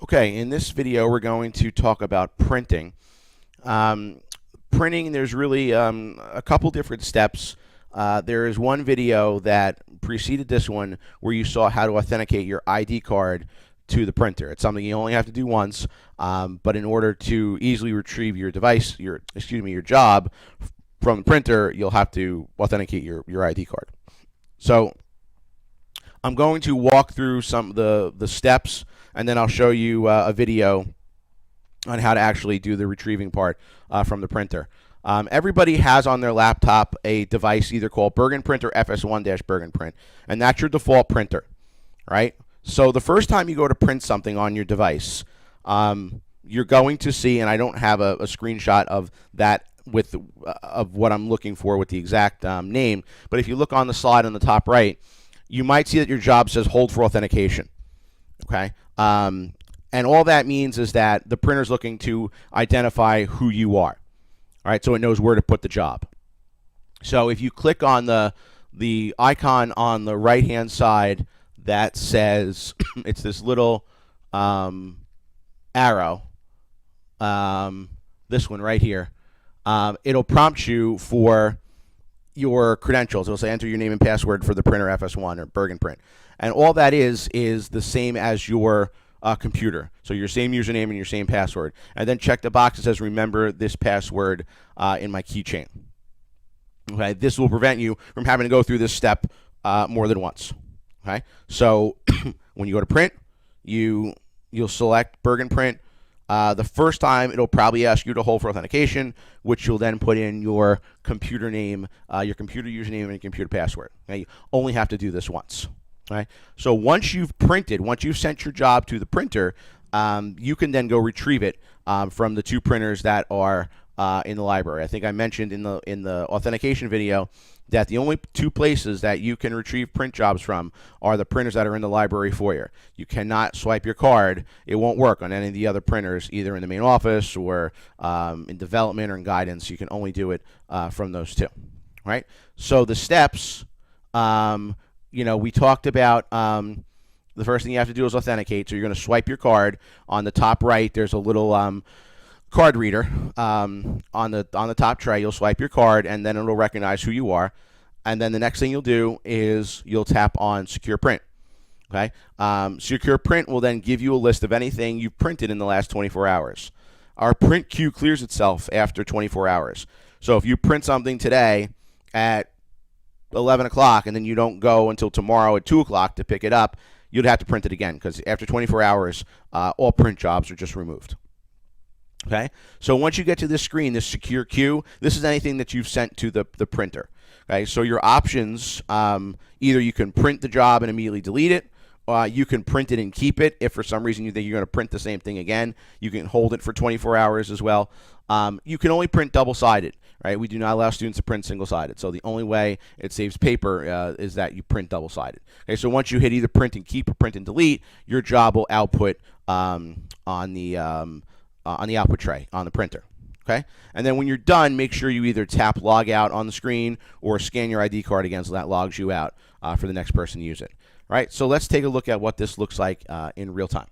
Okay, in this video we're going to talk about printing. Printing, there's really a couple different steps. There is one video that preceded this one where you saw how to authenticate your ID card to the printer. It's something you only have to do once, but in order to easily retrieve your device, your job from the printer, you'll have to authenticate your ID card. So I'm going to walk through some of the steps, and then I'll show you a video on how to actually do the retrieving part from the printer. Everybody has on their laptop a device either called Bergenprint or FS1-Bergenprint, and that's your default printer, right? So the first time you go to print something on your device, you're going to see, and I don't have a screenshot of that of what I'm looking for with the exact name, but if you look on the slide on the top right, you might see that your job says hold for authentication, okay? And all that means is that the printer's looking to identify who you are, all right? So it knows where to put the job. So if you click on the icon on the right-hand side that says, it's this little arrow, this one right here, it'll prompt you for your credentials. It'll say enter your name and password for the printer FS1 or Bergenprint. And all that is the same as your computer. So your same username and your same password. And then check the box that says remember this password in my keychain. Okay, this will prevent you from having to go through this step more than once. Okay, so when you go to print, you'll select Bergenprint. The first time, it'll probably ask you to hold for authentication, which you'll then put in your computer name, your computer username, and your computer password. Okay? You only have to do this once. Okay? So once you've printed, once you've sent your job to the printer, you can then go retrieve it from the two printers that are in the library. I think I mentioned in the authentication video that the only two places that you can retrieve print jobs from are the printers that are in the library foyer. You cannot swipe your card. It won't work on any of the other printers, either in the main office or in development or in guidance. You can only do it from those two, right? So the steps, we talked about the first thing you have to do is authenticate. So you're going to swipe your card. On the top right, there's a little card reader on the top tray. You'll swipe your card, and then it'll recognize who you are. And then the next thing you'll do is you'll tap on Secure Print. Okay, Secure Print will then give you a list of anything you've printed in the last 24 hours. Our print queue clears itself after 24 hours. So if you print something today at 11 o'clock and then you don't go until tomorrow at 2 o'clock to pick it up, you'd have to print it again, because after 24 hours, all print jobs are just removed. Okay, so once you get to this screen, this secure queue, this is anything that you've sent to the printer. Okay, so your options, either you can print the job and immediately delete it, you can print it and keep it. If for some reason you think you're going to print the same thing again, you can hold it for 24 hours as well. You can only print double-sided, right? We do not allow students to print single-sided. So the only way it saves paper is that you print double-sided. Okay, so once you hit either print and keep or print and delete, your job will output on the output tray on the printer. Okay, and then when you're done, make sure you either tap log out on the screen or scan your ID card again so that logs you out for the next person to use it. All right, so let's take a look at what this looks like in real time.